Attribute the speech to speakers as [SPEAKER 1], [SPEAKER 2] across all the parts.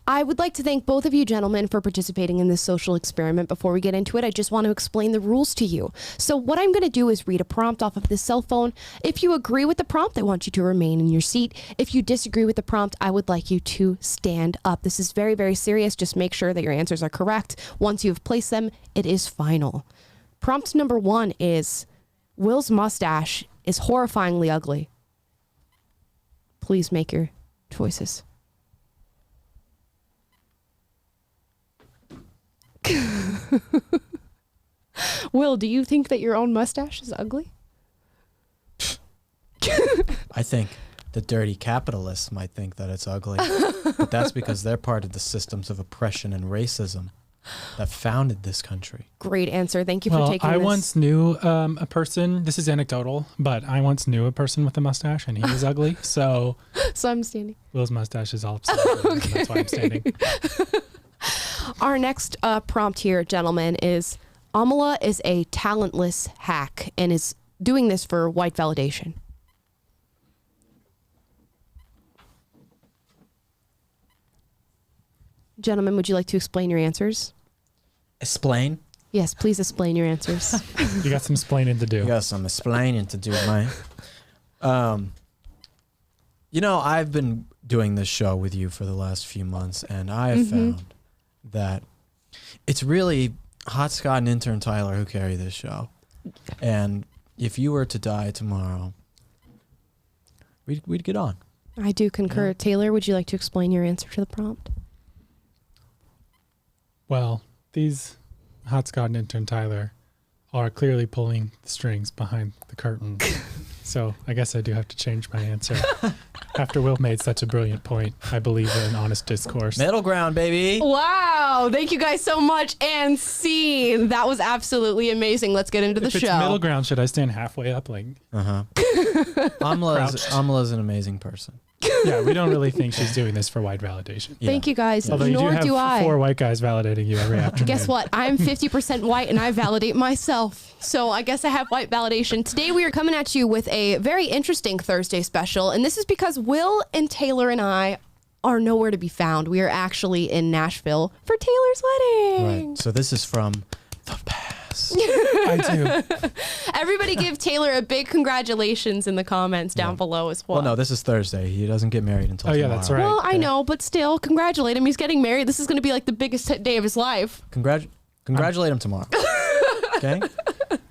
[SPEAKER 1] I would like to thank both of you gentlemen for participating in this social experiment. Before we get into it, I just want to explain the rules to you. So what I'm going to do is read a prompt off of this cell phone. If you agree with the prompt, I want you to remain in your seat. If you disagree with the prompt, I would like you to stand up. This is very, very serious. Just make sure that your answers are correct. Once you've placed them, it is final. Prompt number 1 is, Will's mustache is horrifyingly ugly. Please make your choices. Will, do you think that your own mustache is ugly?
[SPEAKER 2] I think the dirty capitalists might think that it's ugly, but that's because they're part of the systems of oppression and racism that founded this country.
[SPEAKER 1] Great answer. Thank you for taking
[SPEAKER 3] I
[SPEAKER 1] this.
[SPEAKER 3] once knew a person, this is anecdotal, but I once knew a person with a mustache and he was ugly. So
[SPEAKER 1] I'm standing.
[SPEAKER 3] Will's mustache is all upset. Okay. That's why I'm standing.
[SPEAKER 1] Our next prompt here, gentlemen, is Amala is a talentless hack and is doing this for white validation. Gentlemen, would you like to explain your answers?
[SPEAKER 2] Explain?
[SPEAKER 1] Yes, please explain your answers.
[SPEAKER 3] You got some explaining to do.
[SPEAKER 2] You got some explaining to do, man. You know, I've been doing this show with you for the last few months, and I have found that it's really Hot Scott and intern Tyler who carry this show. And if you were to die tomorrow, we'd get on.
[SPEAKER 1] I do concur.
[SPEAKER 2] Yeah.
[SPEAKER 1] Taylor, would you like to explain your answer to the prompt?
[SPEAKER 3] Well, these Hot Scott and intern Tyler are clearly pulling the strings behind the curtain. So I guess I do have to change my answer. After Will made such a brilliant point, I believe in honest discourse.
[SPEAKER 2] Middle ground, baby.
[SPEAKER 1] Wow. Thank you guys so much. And scene. That was absolutely amazing. Let's get into the
[SPEAKER 3] If
[SPEAKER 1] show.
[SPEAKER 3] it's middle ground, should I stand halfway up? Like,
[SPEAKER 2] Amala's an amazing person.
[SPEAKER 3] yeah, we don't really think she's doing this for white validation.
[SPEAKER 2] Yeah.
[SPEAKER 1] Thank you guys.
[SPEAKER 3] Although you
[SPEAKER 1] Nor
[SPEAKER 3] do have
[SPEAKER 1] do I.
[SPEAKER 3] 4 white guys validating you every afternoon.
[SPEAKER 1] Guess what? I'm 50% white and I validate myself. So I guess I have white validation. Today we are coming at you with a very interesting Thursday special. And this is because Will and Taylor and I are nowhere to be found. We are actually in Nashville for Taylor's wedding.
[SPEAKER 2] Right. So this is from the past.
[SPEAKER 3] I do.
[SPEAKER 1] Everybody give Taylor a big congratulations in the comments down below as well.
[SPEAKER 2] Well, no, this is Thursday. He doesn't get married until
[SPEAKER 3] Oh, yeah,
[SPEAKER 2] tomorrow.
[SPEAKER 3] that's right.
[SPEAKER 1] Well, I know, but still, congratulate him. He's getting married. This is going to be like the biggest day of his life.
[SPEAKER 2] Congratulate him tomorrow. Okay?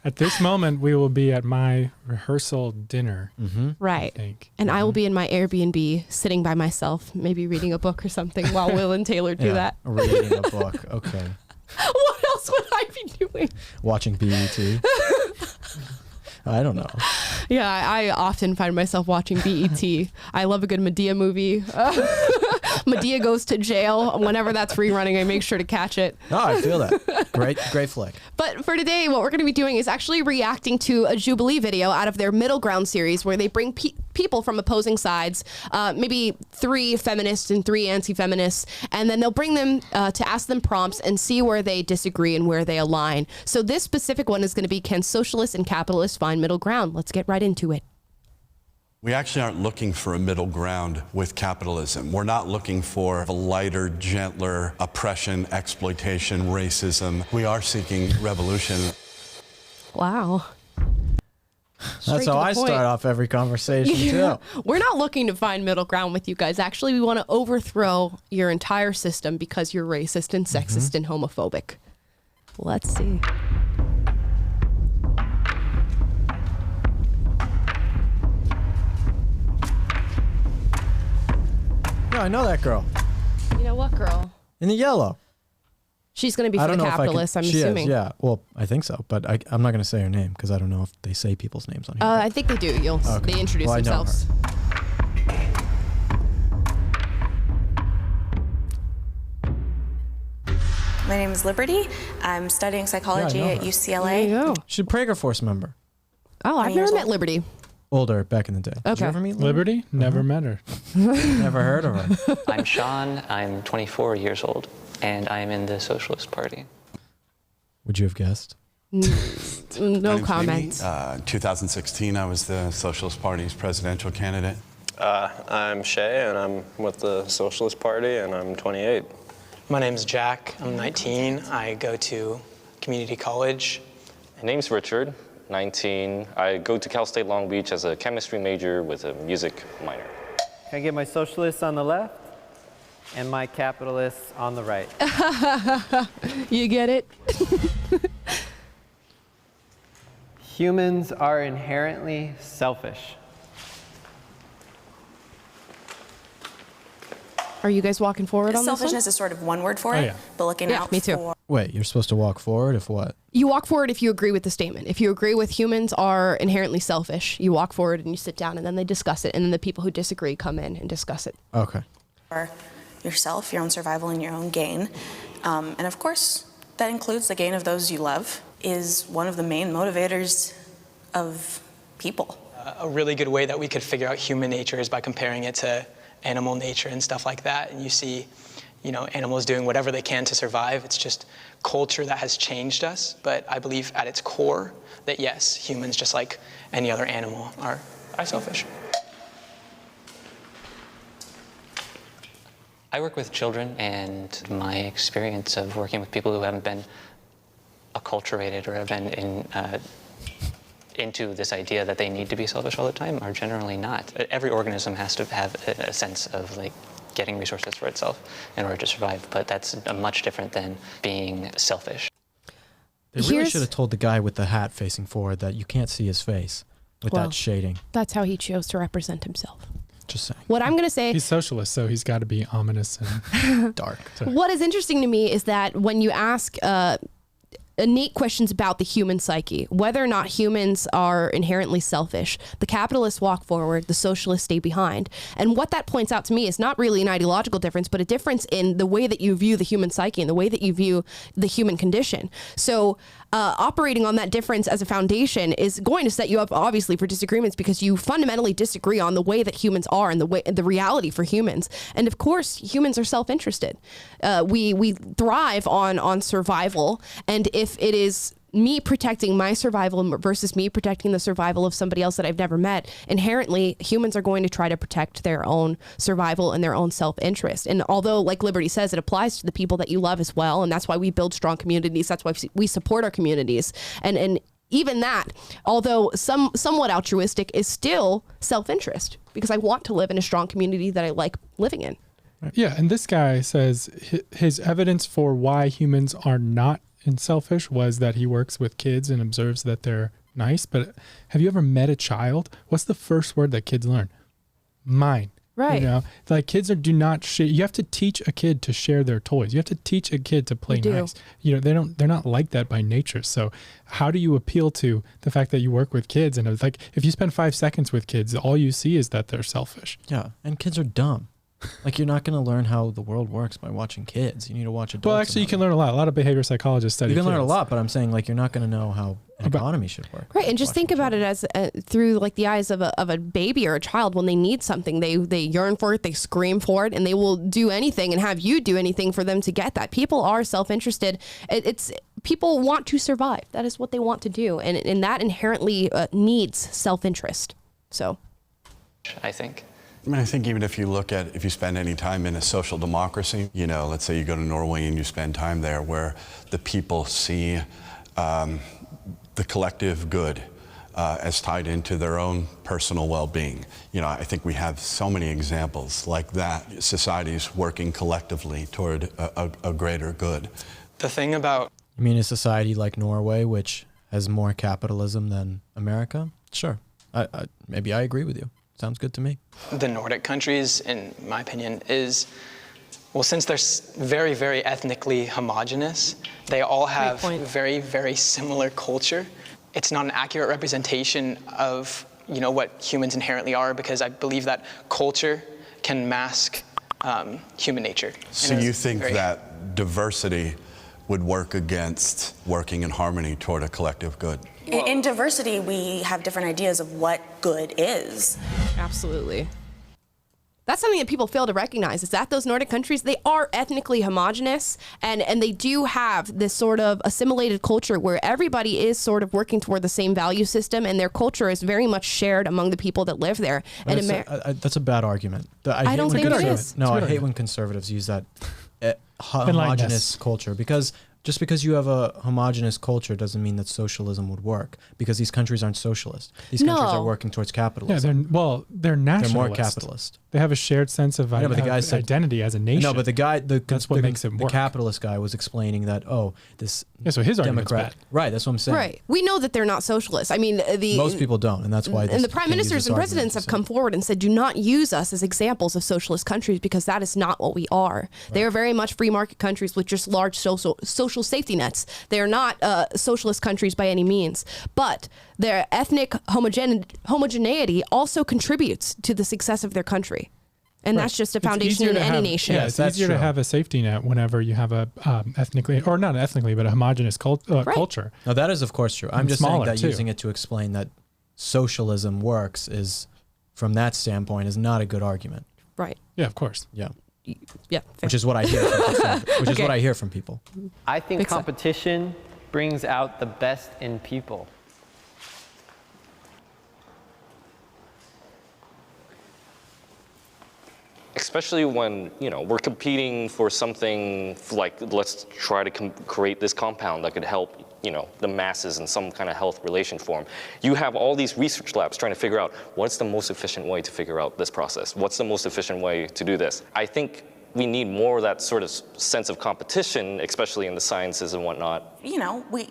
[SPEAKER 3] At this moment, we will be at my rehearsal dinner.
[SPEAKER 1] Right.
[SPEAKER 3] I think.
[SPEAKER 1] And I will be in my Airbnb sitting by myself, maybe reading a book or something while Will and Taylor do that.
[SPEAKER 2] Reading a book. Okay.
[SPEAKER 1] What else would I be doing?
[SPEAKER 2] Watching BET. I don't know.
[SPEAKER 1] Yeah, I often find myself watching BET. I love a good Medea movie. Medea goes to jail. Whenever that's rerunning, I make sure to catch it.
[SPEAKER 2] No, I feel that. Great flick.
[SPEAKER 1] But for today, what we're going to be doing is actually reacting to a Jubilee video out of their Middle Ground series where they bring people from opposing sides, maybe 3 feminists and 3 anti-feminists, and then they'll bring them to ask them prompts and see where they disagree and where they align. So this specific one is going to be, can socialists and capitalists find middle ground? Let's get right into it.
[SPEAKER 4] We actually aren't looking for a middle ground with capitalism. We're not looking for a lighter, gentler oppression, exploitation, racism. We are seeking revolution.
[SPEAKER 1] Wow.
[SPEAKER 2] That's how I start off every conversation, too.
[SPEAKER 1] We're not looking to find middle ground with you guys. Actually, we want to overthrow your entire system because you're racist and sexist and homophobic. Let's see.
[SPEAKER 2] Yeah, I know that girl.
[SPEAKER 1] You know what, girl?
[SPEAKER 2] In the yellow.
[SPEAKER 1] She's going to be
[SPEAKER 2] I
[SPEAKER 1] for
[SPEAKER 2] don't
[SPEAKER 1] the
[SPEAKER 2] know
[SPEAKER 1] capitalists, I'm
[SPEAKER 2] she
[SPEAKER 1] assuming.
[SPEAKER 2] Is, yeah. Well, I think so, but I'm not going to say her name because I don't know if they say people's names on here.
[SPEAKER 1] I think they do. They introduce
[SPEAKER 2] Well, I know
[SPEAKER 1] themselves.
[SPEAKER 5] My name is Liberty. I'm studying psychology
[SPEAKER 2] Yeah, I know
[SPEAKER 5] at
[SPEAKER 2] her.
[SPEAKER 5] UCLA.
[SPEAKER 1] There you go.
[SPEAKER 2] She's a Prager Force member.
[SPEAKER 1] Oh, I've
[SPEAKER 5] 20
[SPEAKER 1] never
[SPEAKER 5] years
[SPEAKER 1] met
[SPEAKER 5] old.
[SPEAKER 1] Liberty.
[SPEAKER 2] Older, back in the day. Did
[SPEAKER 1] Okay.
[SPEAKER 2] you ever meet
[SPEAKER 3] Liberty? Never met her.
[SPEAKER 2] Never heard of her.
[SPEAKER 6] I'm Sean, I'm 24 years old, and I'm in the Socialist Party.
[SPEAKER 2] Would you have guessed?
[SPEAKER 1] No
[SPEAKER 4] My name's
[SPEAKER 1] comment.
[SPEAKER 4] Mimi. 2016, I was the Socialist Party's presidential candidate.
[SPEAKER 7] I'm Shay, and I'm with the Socialist Party, and I'm 28.
[SPEAKER 8] My name's Jack. I'm 19. I go to community college.
[SPEAKER 9] My name's Richard, 19. I go to Cal State Long Beach as a chemistry major with a music minor.
[SPEAKER 10] Can I get my socialists on the left and my capitalists on the right?
[SPEAKER 1] You get it?
[SPEAKER 10] Humans are inherently selfish.
[SPEAKER 1] Are you guys walking forward on this one?
[SPEAKER 5] Selfishness is sort of one word for it,
[SPEAKER 3] yeah.
[SPEAKER 5] but looking
[SPEAKER 1] Yeah,
[SPEAKER 5] out
[SPEAKER 1] me too.
[SPEAKER 5] for
[SPEAKER 2] Wait, you're supposed to walk forward if what?
[SPEAKER 1] You walk forward if you agree with the statement. If you agree with humans are inherently selfish, you walk forward and you sit down and then they discuss it. And then the people who disagree come in and discuss it.
[SPEAKER 2] Okay.
[SPEAKER 5] yourself, your own survival, and your own gain. And of course, that includes the gain of those you love, is one of the main motivators of people.
[SPEAKER 8] A really good way that we could figure out human nature is by comparing it to animal nature and stuff like that. And you see, animals doing whatever they can to survive. It's just culture that has changed us. But I believe at its core that yes, humans, just like any other animal, are selfish.
[SPEAKER 6] I work with children, and my experience of working with people who haven't been acculturated or have been into this idea that they need to be selfish all the time are generally not. Every organism has to have a sense of getting resources for itself in order to survive, but that's much different than being selfish.
[SPEAKER 2] They really should have told the guy with the hat facing forward that you can't see his face with that shading.
[SPEAKER 1] That's how he chose to represent himself.
[SPEAKER 2] Just saying.
[SPEAKER 1] What I'm going to say...
[SPEAKER 3] He's socialist, so he's got to be ominous and dark.
[SPEAKER 1] What is interesting to me is that when you ask innate questions about the human psyche, whether or not humans are inherently selfish, the capitalists walk forward, the socialists stay behind. And what that points out to me is not really an ideological difference, but a difference in the way that you view the human psyche and the way that you view the human condition. So operating on that difference as a foundation is going to set you up, obviously, for disagreements because you fundamentally disagree on the way that humans are and the reality for humans. And of course, humans are self-interested. We thrive on survival, and if it is me protecting my survival versus me protecting the survival of somebody else that I've never met, inherently humans are going to try to protect their own survival and their own self-interest. And although, like Liberty says, it applies to the people that you love as well, and that's why we build strong communities, that's why we support our communities, and even that, although somewhat altruistic, is still self-interest because I want to live in a strong community that I like living in.
[SPEAKER 3] Yeah, and this guy says his evidence for why humans are not selfish was that he works with kids and observes that they're nice. But have you ever met a child? What's the first word that kids learn? Mine.
[SPEAKER 1] Right.
[SPEAKER 3] Kids do not share. You have to teach a kid to share their toys. You have to teach a kid to play nice. They're not like that by nature. So how do you appeal to the fact that you work with kids? And if you spend 5 seconds with kids, all you see is that they're selfish.
[SPEAKER 2] Yeah, and kids are dumb. You're not going to learn how the world works by watching kids. You need to watch adults.
[SPEAKER 3] Well, actually, you can learn a lot. A lot of behavior psychologists study
[SPEAKER 2] You can learn a
[SPEAKER 3] kids.
[SPEAKER 2] lot, but I'm saying you're not going to know how an economy should work.
[SPEAKER 1] Right, and just think about it as through the eyes of a baby or a child. When they need something, they yearn for it, they scream for it, and they will do anything and have you do anything for them to get that. People are self-interested. People want to survive. That is what they want to do, and that inherently needs self-interest. So,
[SPEAKER 6] I think.
[SPEAKER 4] I think even if you spend any time in a social democracy, let's say you go to Norway and you spend time there where the people see the collective good as tied into their own personal well-being. I think we have so many examples like that, societies working collectively toward a greater good.
[SPEAKER 8] The thing about...
[SPEAKER 2] You mean a society like Norway, which has more capitalism than America? Sure. Maybe I agree with you. Sounds good to me.
[SPEAKER 8] The Nordic countries, in my opinion, since they're very, very ethnically homogenous, they all have very, very similar culture. It's not an accurate representation of, what humans inherently are, because I believe that culture can mask human nature.
[SPEAKER 4] So you think that diversity would work against working in harmony toward a collective good?
[SPEAKER 5] In diversity, we have different ideas of what good is.
[SPEAKER 1] Absolutely. That's something that people fail to recognize, is that those Nordic countries, they are ethnically homogenous, and they do have this sort of assimilated culture where everybody is sort of working toward the same value system, and their culture is very much shared among the people that live there. And
[SPEAKER 2] that's a bad argument.
[SPEAKER 1] I don't think it is.
[SPEAKER 2] No, I hate when conservatives use that homogenous culture, because just because you have a homogenous culture doesn't mean that socialism would work, because these countries aren't socialist. These countries are working towards capitalism.
[SPEAKER 3] Yeah, they're nationalist.
[SPEAKER 2] They're more capitalist.
[SPEAKER 3] They have a shared sense of identity as a nation.
[SPEAKER 2] No, but that's
[SPEAKER 3] what makes it work.
[SPEAKER 2] The capitalist guy was explaining that,
[SPEAKER 3] so his argument's
[SPEAKER 2] Democrat,
[SPEAKER 3] bad.
[SPEAKER 2] right? That's what I'm saying.
[SPEAKER 1] Right. We know that they're not socialists. I mean,
[SPEAKER 2] most people don't, and that's why.
[SPEAKER 1] And the prime ministers and presidents have come forward and said, do not use us as examples of socialist countries, because that is not what we are. Right. They are very much free market countries with just large social safety nets. They are not socialist countries by any means, but their ethnic homogeneity also contributes to the success of their country. And that's just a foundation in any nation.
[SPEAKER 3] Yeah, it's easier to have a safety net whenever you have a ethnically, or not ethnically, but a homogenous culture.
[SPEAKER 2] No, that is of course true. I'm just saying that
[SPEAKER 3] too.
[SPEAKER 2] Using it to explain that socialism works is, from that standpoint, is not a good argument.
[SPEAKER 1] Right.
[SPEAKER 3] Yeah, of course.
[SPEAKER 2] Yeah.
[SPEAKER 1] Yeah.
[SPEAKER 2] Which is what I hear is what I hear from people.
[SPEAKER 10] I think competition brings out the best in people.
[SPEAKER 9] Especially when, we're competing for something like, let's try to create this compound that could help, the masses in some kind of health relation form. You have all these research labs trying to figure out what's the most efficient way to figure out this process. What's the most efficient way to do this? I think we need more of that sort of sense of competition, especially in the sciences and whatnot.
[SPEAKER 5] We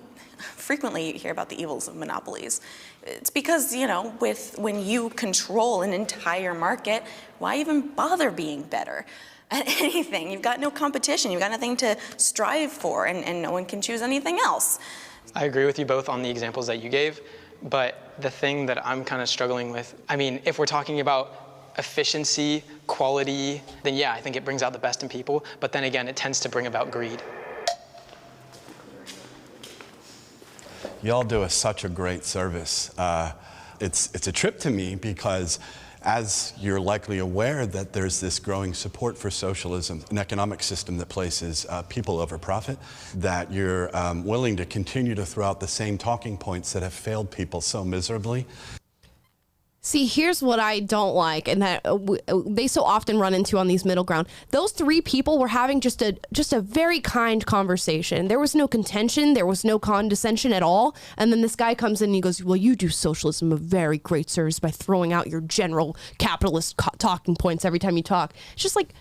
[SPEAKER 5] frequently hear about the evils of monopolies. It's because, when you control an entire market, why even bother being better at anything? You've got no competition, you've got nothing to strive for, and no one can choose anything else.
[SPEAKER 8] I agree with you both on the examples that you gave, but the thing that I'm kind of struggling with, if we're talking about efficiency, quality, then yeah, I think it brings out the best in people, but then again, it tends to bring about greed.
[SPEAKER 4] Y'all do such a great service. It's a trip to me because, as you're likely aware, that there's this growing support for socialism, an economic system that places people over profit, that you're willing to continue to throw out the same talking points that have failed people so miserably.
[SPEAKER 1] See, here's what I don't like, and that they so often run into on these middle ground. Those three people were having just a very kind conversation. There was no contention. There was no condescension at all. And then this guy comes in and he goes, well, you do socialism a very great service by throwing out your general capitalist talking points every time you talk. It's just like,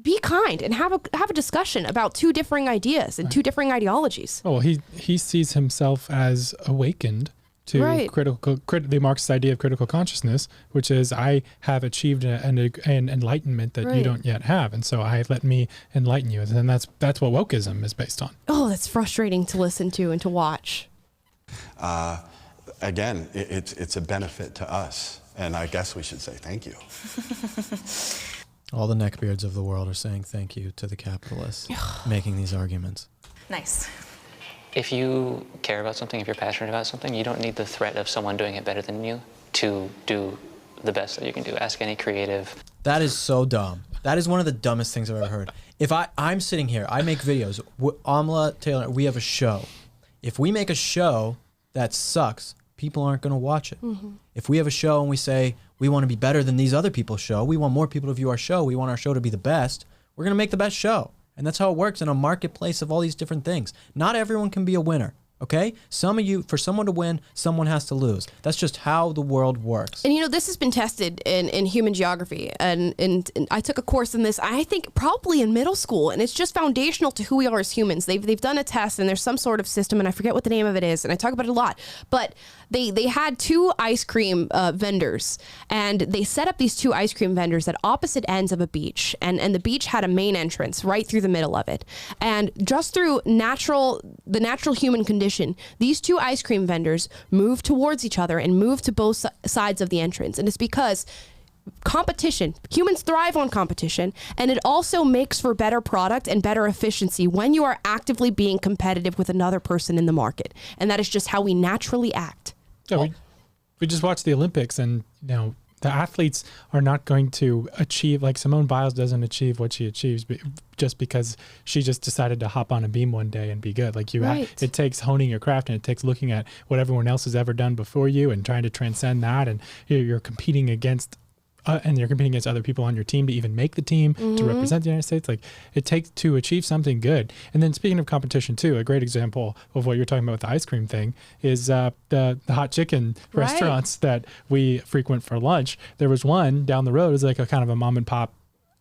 [SPEAKER 1] be kind and have a discussion about two differing ideas and two differing ideologies.
[SPEAKER 3] Oh, well, he sees himself as awakened to the Marxist idea of critical consciousness, which is I have achieved an enlightenment that you don't yet have, and so let me enlighten you, and then that's what wokeism is based on.
[SPEAKER 1] Oh, that's frustrating to listen to and to watch.
[SPEAKER 4] Again, it's a benefit to us, and I guess we should say thank you.
[SPEAKER 2] All the neckbeards of the world are saying thank you to the capitalists making these arguments.
[SPEAKER 5] Nice.
[SPEAKER 6] If you care about something, if you're passionate about something, you don't need the threat of someone doing it better than you to do the best that you can do. Ask any creative.
[SPEAKER 2] That is so dumb. That is one of the dumbest things I've ever heard. If I'm sitting here, I make videos. Amala, Taylor, we have a show. If we make a show that sucks, people aren't going to watch it. Mm-hmm. If we have a show and we say, we want to be better than these other people's show, we want more people to view our show, we want our show to be the best, we're going to make the best show. And that's how it works in a marketplace of all these different things. Not everyone can be a winner. Okay? For someone to win, someone has to lose. That's just how the world works.
[SPEAKER 1] And this has been tested in human geography. And I took a course in this, I think probably in middle school. And it's just foundational to who we are as humans. They've done a test and there's some sort of system, and I forget what the name of it is. And I talk about it a lot. But they had two ice cream vendors. And they set up these two ice cream vendors at opposite ends of a beach. And the beach had a main entrance right through the middle of it. And just through the natural human condition, these two ice cream vendors move towards each other and move to both sides of the entrance. And it's because competition, humans thrive on competition, and it also makes for better product and better efficiency when you are actively being competitive with another person in the market. And that is just how we naturally act.
[SPEAKER 3] Yeah, we just watched the Olympics, and the athletes are not going to achieve, like Simone Biles doesn't achieve what she achieves just because she just decided to hop on a beam one day and be good. Like it takes honing your craft, and it takes looking at what everyone else has ever done before you and trying to transcend that. And you're competing against other people on your team to even make the team, to represent the United States. Like, it takes to achieve something good. And then speaking of competition too, a great example of what you're talking about with the ice cream thing is the hot chicken restaurants that we frequent for lunch. There was one down the road. It was like a kind of a mom and pop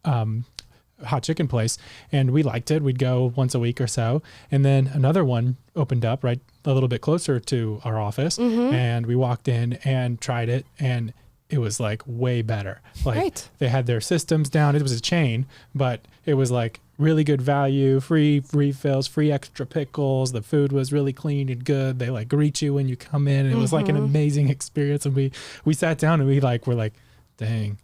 [SPEAKER 3] hot chicken place, and we liked it. We'd go once a week or so. And then another one opened up right a little bit closer to our office, and we walked in and tried it, and it was like way better. Like they had their systems down. It was a chain, but it was like really good value, free refills, free extra pickles. The food was really clean and good. They like greet you when you come in, and it was like an amazing experience. And we sat down and were like, dang,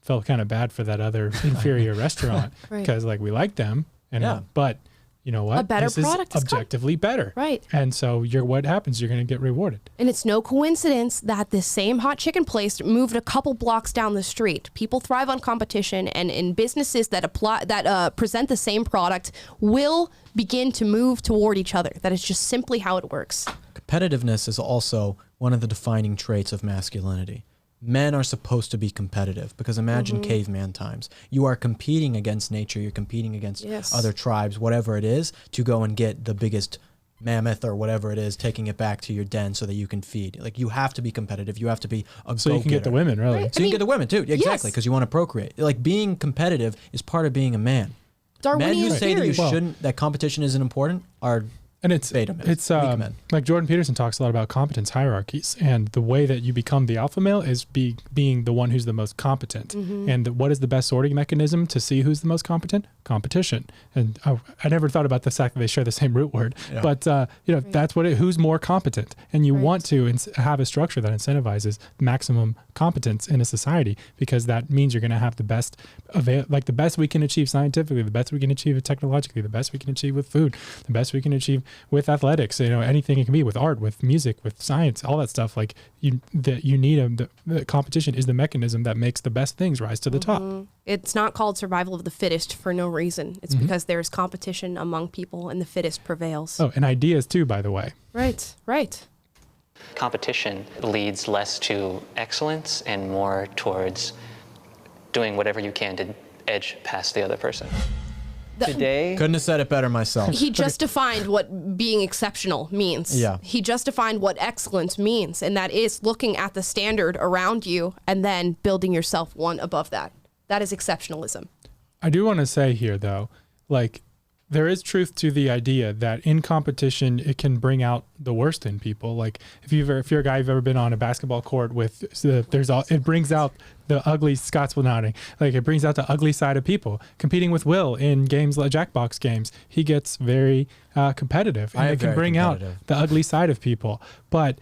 [SPEAKER 3] felt kind of bad for that other inferior restaurant because like we liked them, and but you know what?
[SPEAKER 1] A better product is
[SPEAKER 3] objectively better.
[SPEAKER 1] Right.
[SPEAKER 3] And so what happens? You're going to get rewarded.
[SPEAKER 1] And it's no coincidence that this same hot chicken place moved a couple blocks down the street. People thrive on competition, and in businesses that present the same product will begin to move toward each other. That is just simply how it works.
[SPEAKER 2] Competitiveness is also one of the defining traits of masculinity. Men are supposed to be competitive because imagine caveman times. You are competing against nature. You're competing against other tribes, whatever it is, to go and get the biggest mammoth or whatever it is, taking it back to your den so that you can feed. Like, you have to be competitive. You have to be a
[SPEAKER 3] so you can get the women, really.
[SPEAKER 2] Right. So you can get the women too. Exactly, because you want to procreate. Like, being competitive is part of being a man. Men who say that you shouldn't, that competition isn't important, are beta men. It's
[SPEAKER 3] like Jordan Peterson talks a lot about competence hierarchies, and the way that you become the alpha male is being the one who's the most competent. And what is the best sorting mechanism to see who's the most competent? Competition. And I never thought about the fact that they share the same root word, but that's who's more competent. And you want to have a structure that incentivizes maximum competence in a society, because that means you're going to have the best the best we can achieve scientifically, the best we can achieve technologically, the best we can achieve with food, the best we can achieve with athletics, anything it can be, with art, with music, with science, all that stuff. Like, you need the competition is the mechanism that makes the best things rise to the top.
[SPEAKER 1] It's not called survival of the fittest for no reason. It's because there's competition among people and the fittest prevails.
[SPEAKER 3] Oh, and ideas too, by the way.
[SPEAKER 1] Right.
[SPEAKER 6] Competition leads less to excellence and more towards doing whatever you can to edge past the other person.
[SPEAKER 10] Today,
[SPEAKER 2] couldn't have said it better myself.
[SPEAKER 1] He just defined what being exceptional means.
[SPEAKER 2] Yeah.
[SPEAKER 1] He just defined what excellence means, and that is looking at the standard around you and then building yourself one above that. That is exceptionalism.
[SPEAKER 3] I do want to say here, though, like, there is truth to the idea that in competition, it can bring out the worst in people. Like, if you're a guy who've ever been on a basketball court with, it brings out the ugly, Scott's nodding, like, it brings out the ugly side of people. Competing with Will in games like Jackbox games, he gets very competitive, and it can bring out the ugly side of people. But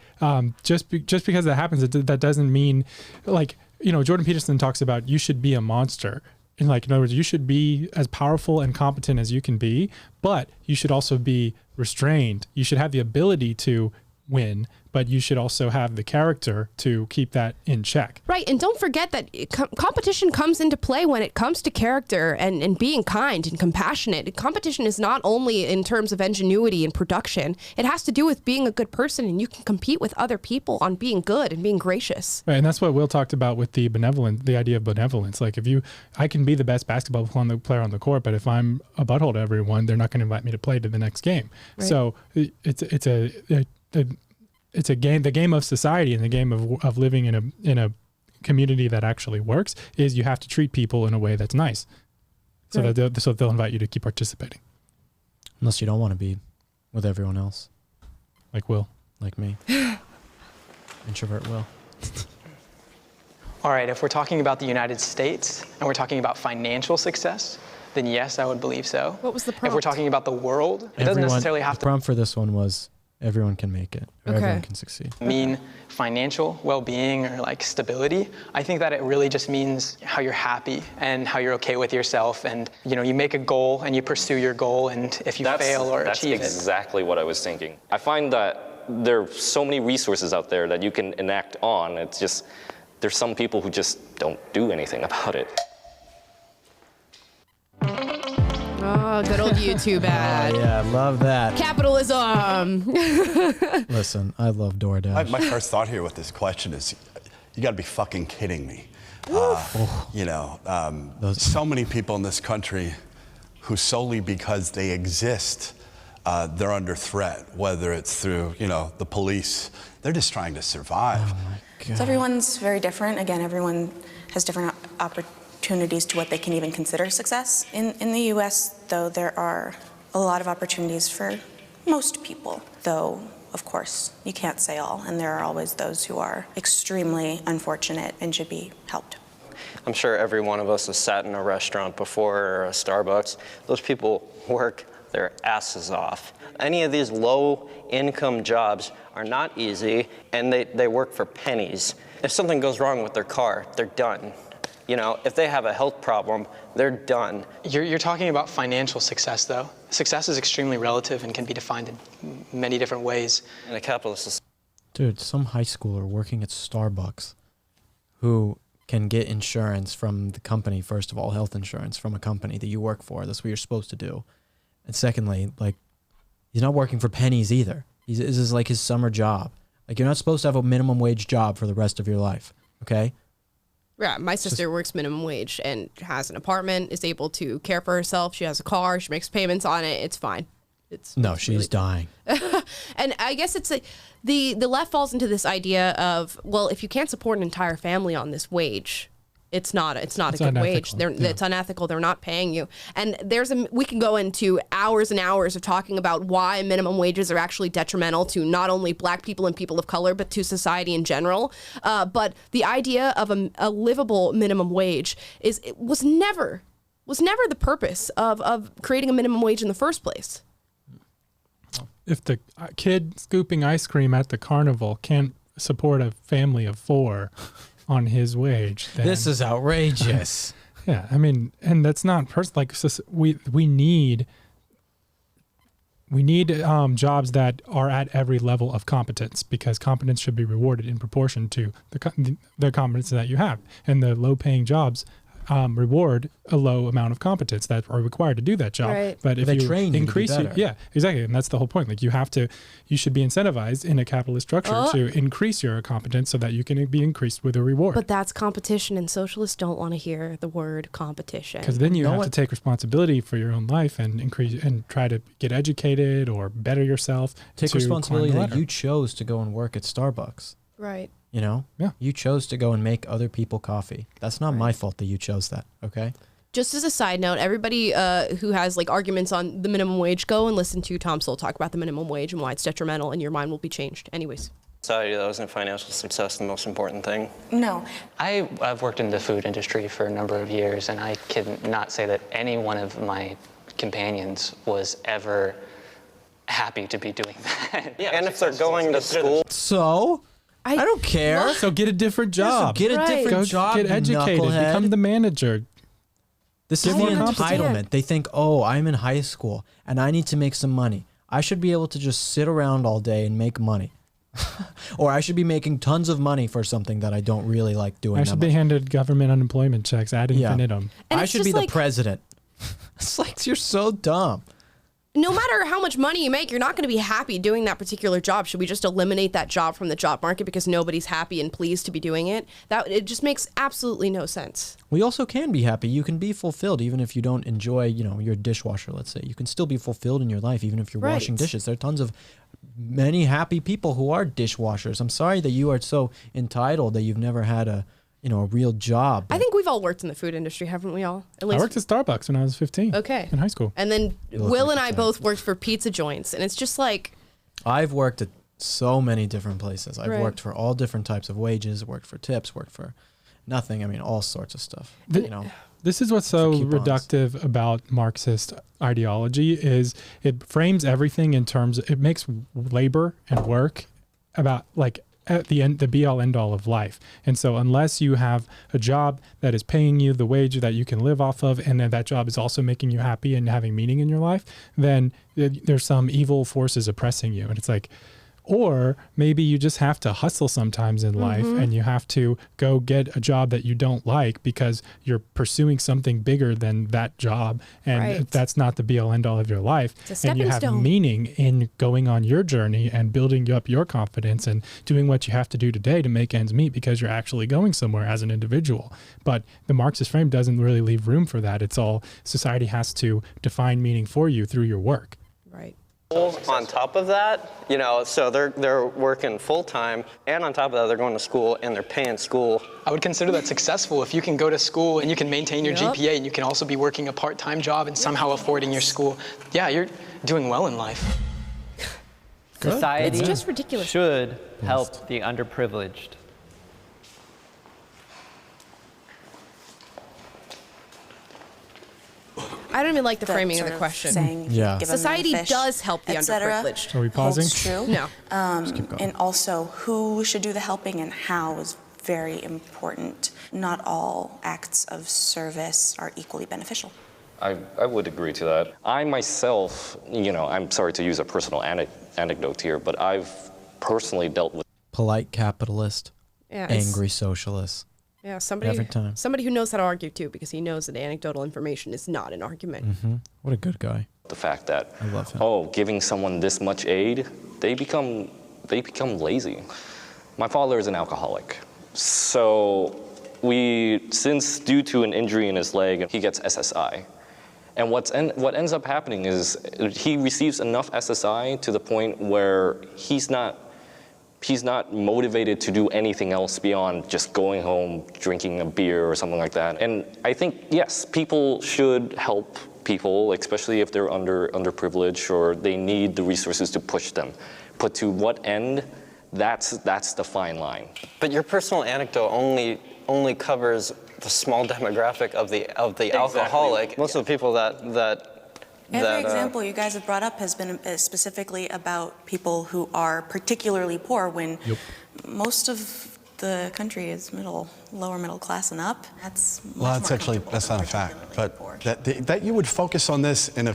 [SPEAKER 3] just because that happens, that doesn't mean, like, Jordan Peterson talks about you should be a monster. And, like, in other words, you should be as powerful and competent as you can be, but you should also be restrained. You should have the ability to win, but you should also have the character to keep that in check.
[SPEAKER 1] Right, and don't forget that competition comes into play when it comes to character and being kind and compassionate. Competition is not only in terms of ingenuity and production. It has to do with being a good person, and you can compete with other people on being good and being gracious.
[SPEAKER 3] Right, and that's what Will talked about with the idea of benevolence. Like, I can be the best basketball player on the court, but if I'm a butthole to everyone, they're not going to invite me to play to the next game. Right. So it's a game. The game of society and the game of living in a community that actually works is you have to treat people in a way that's nice, so that they'll invite you to keep participating.
[SPEAKER 2] Unless you don't want to be with everyone else,
[SPEAKER 3] like Will,
[SPEAKER 2] like me, introvert Will.
[SPEAKER 8] All right, if we're talking about the United States and we're talking about financial success, then yes, I would believe so.
[SPEAKER 1] What was the prompt?
[SPEAKER 8] If we're talking about the world, it doesn't necessarily have to.
[SPEAKER 2] The prompt for this one was, everyone can make it, or everyone can succeed.
[SPEAKER 8] Mean financial well-being or like stability. I think that it really just means how you're happy and how you're okay with yourself, and you make a goal and you pursue your goal, and if you fail or achieve it.
[SPEAKER 9] That's exactly what I was thinking. I find that there are so many resources out there that you can enact on. It's just there's some people who just don't do anything about it.
[SPEAKER 1] Oh, good old YouTube ad.
[SPEAKER 2] Yeah, I love that.
[SPEAKER 1] Capitalism.
[SPEAKER 2] Listen, I love DoorDash.
[SPEAKER 4] My first thought here with this question is, you got to be fucking kidding me. So many people in this country who solely because they exist, they're under threat, whether it's through, the police. They're just trying to survive.
[SPEAKER 2] Oh my God.
[SPEAKER 5] So everyone's very different. Again, everyone has different opportunities to what they can even consider success. In the US, though, there are a lot of opportunities for most people, though, of course, you can't say all, and there are always those who are extremely unfortunate and should be helped.
[SPEAKER 7] I'm sure every one of us has sat in a restaurant before or a Starbucks. Those people work their asses off. Any of these low-income jobs are not easy, and they work for pennies. If something goes wrong with their car, they're done. If they have a health problem, they're done.
[SPEAKER 8] You're talking about financial success, though. Success is extremely relative and can be defined in many different ways.
[SPEAKER 7] In a capitalist society.
[SPEAKER 2] Dude, some high schooler working at Starbucks who can get insurance from the company, first of all, health insurance from a company that you work for. That's what you're supposed to do. And secondly, he's not working for pennies either. This is like his summer job. You're not supposed to have a minimum wage job for the rest of your life, okay?
[SPEAKER 1] Yeah, my sister works minimum wage and has an apartment, is able to care for herself. She has a car. She makes payments on it. It's fine.
[SPEAKER 2] She's dying.
[SPEAKER 1] And I guess it's the left falls into this idea of, well, if you can't support an entire family on this wage, it's not a good wage. It's unethical. They're not paying you. And we can go into hours and hours of talking about why minimum wages are actually detrimental to not only black people and people of color, but to society in general. But the idea of a livable minimum wage was never the purpose of creating a minimum wage in the first place.
[SPEAKER 3] If the kid scooping ice cream at the carnival can't support a family of 4 on his wage, then,
[SPEAKER 2] this is outrageous.
[SPEAKER 3] Yeah, I mean, and that's not we need jobs that are at every level of competence, because competence should be rewarded in proportion to the competence that you have, and the low-paying jobs reward a low amount of competence that are required to do that job.
[SPEAKER 1] Right.
[SPEAKER 3] But if
[SPEAKER 2] they
[SPEAKER 3] you
[SPEAKER 2] train
[SPEAKER 3] increase
[SPEAKER 2] you to be better.
[SPEAKER 3] yeah, exactly, and that's the whole point. You should be incentivized in a capitalist structure to increase your competence so that you can be increased with a reward.
[SPEAKER 1] But that's competition, and socialists don't want to hear the word competition.
[SPEAKER 3] Because then you have to take responsibility for your own life and increase and try to get educated or better yourself.
[SPEAKER 2] Take
[SPEAKER 3] to
[SPEAKER 2] responsibility
[SPEAKER 3] climb the
[SPEAKER 2] that
[SPEAKER 3] ladder.
[SPEAKER 2] you chose to go and work at Starbucks.
[SPEAKER 1] Right.
[SPEAKER 3] Yeah.
[SPEAKER 2] You chose to go and make other people coffee. That's not my fault that you chose that, okay?
[SPEAKER 1] Just as a side note, everybody who has arguments on the minimum wage, go and listen to Tom Sowell talk about the minimum wage and why it's detrimental, and your mind will be changed. Anyways.
[SPEAKER 7] Society that wasn't financial success the most important thing.
[SPEAKER 5] No.
[SPEAKER 6] I've worked in the food industry for a number of years, and I can not say that any one of my companions was ever happy to be doing that.
[SPEAKER 7] Yeah, and if they're going to school.
[SPEAKER 2] So? I don't care.
[SPEAKER 3] So get a different job.
[SPEAKER 2] Get a different job,
[SPEAKER 3] Get
[SPEAKER 2] you
[SPEAKER 3] educated.
[SPEAKER 2] knucklehead.
[SPEAKER 3] Become the manager.
[SPEAKER 2] This is
[SPEAKER 1] I
[SPEAKER 2] the
[SPEAKER 1] don't understand.
[SPEAKER 2] entitlement. They think, I'm in high school and I need to make some money. I should be able to just sit around all day and make money. Or I should be making tons of money for something that I don't really like doing.
[SPEAKER 3] I should be handed government unemployment checks ad infinitum.
[SPEAKER 1] And
[SPEAKER 2] I
[SPEAKER 1] it's
[SPEAKER 2] should
[SPEAKER 1] just
[SPEAKER 2] be the president. It's you're so dumb.
[SPEAKER 1] No matter how much money you make, you're not going to be happy doing that particular job. Should we just eliminate that job from the job market because nobody's happy and pleased to be doing it? It just makes absolutely no sense.
[SPEAKER 2] We also can be happy. You can be fulfilled even if you don't enjoy, your dishwasher, let's say. You can still be fulfilled in your life even if you're washing dishes. There are tons of many happy people who are dishwashers. I'm sorry that you are so entitled that you've never had a real job.
[SPEAKER 1] I think we've all worked in the food industry, haven't we all? At
[SPEAKER 3] I worked at Starbucks when I was 15.
[SPEAKER 1] Okay.
[SPEAKER 3] In high school.
[SPEAKER 1] And then
[SPEAKER 2] look
[SPEAKER 1] Will
[SPEAKER 2] like
[SPEAKER 1] and
[SPEAKER 2] a
[SPEAKER 1] I
[SPEAKER 2] ten.
[SPEAKER 1] both worked for pizza joints, and it's just
[SPEAKER 2] I've worked at so many different places. I've
[SPEAKER 1] Right.
[SPEAKER 2] worked for all different types of wages, worked for tips, worked for nothing. I mean, all sorts of stuff.
[SPEAKER 3] This is what's so
[SPEAKER 2] coupons.
[SPEAKER 3] reductive about Marxist ideology is it frames everything in terms it makes labor and work about at the end, the be all end all of life. And so unless you have a job that is paying you the wage that you can live off of, and then that job is also making you happy and having meaning in your life, then there's some evil forces oppressing you. And it's Or maybe you just have to hustle sometimes in life and you have to go get a job that you don't like because you're pursuing something bigger than that job. And that's not the be all end all of your life. And you have meaning in going on your journey and building up your confidence and doing what you have to do today to make ends meet because you're actually going somewhere as an individual. But the Marxist frame doesn't really leave room for that. It's all society has to define meaning for you through your work.
[SPEAKER 1] Right.
[SPEAKER 7] On top of that, you know, so they're working full time, and on top of that, they're going to school and they're paying school.
[SPEAKER 8] I would consider that successful if you can go to school and you can maintain your GPA and you can also be working a part-time job and somehow affording your school. Yeah, you're doing well in life.
[SPEAKER 10] Society
[SPEAKER 1] It's just ridiculous.
[SPEAKER 10] should help the underprivileged.
[SPEAKER 1] I don't even like the framing of the question.
[SPEAKER 5] Saying
[SPEAKER 2] Yeah.
[SPEAKER 5] give 'em
[SPEAKER 1] Society
[SPEAKER 5] a fish,
[SPEAKER 1] does help the
[SPEAKER 5] et cetera,
[SPEAKER 1] underprivileged.
[SPEAKER 3] Are we pausing?
[SPEAKER 5] holds true.
[SPEAKER 1] No.
[SPEAKER 5] And also, who should do the helping and how is very important. Not all acts of service are equally beneficial.
[SPEAKER 9] I would agree to that. I myself, you know, I'm sorry to use a personal anecdote here, but I've personally dealt with
[SPEAKER 2] Polite capitalist,
[SPEAKER 1] Yeah, it's-
[SPEAKER 2] angry socialist.
[SPEAKER 1] Yeah, somebody
[SPEAKER 2] Every time.
[SPEAKER 1] somebody who knows how to argue too, because he knows that anecdotal information is not an argument.
[SPEAKER 2] What a good guy.
[SPEAKER 9] the fact that,
[SPEAKER 2] I love him.
[SPEAKER 9] oh, giving someone this much aid, they become lazy. My father is an alcoholic. So since due to an injury in his leg, he gets SSI. And what ends up happening is he receives enough SSI to the point where he's not motivated to do anything else beyond just going home, drinking a beer or something like that. And I think, yes, people should help people, especially if they're underprivileged or they need the resources to push them. But to what end? That's the fine line.
[SPEAKER 7] But your personal anecdote only covers the small demographic of the alcoholic. Most of the people
[SPEAKER 5] Every example you guys have brought up has been specifically about people who are particularly poor when most of the country is lower middle class and up. That's
[SPEAKER 4] That's not a fact. But that you would focus on this in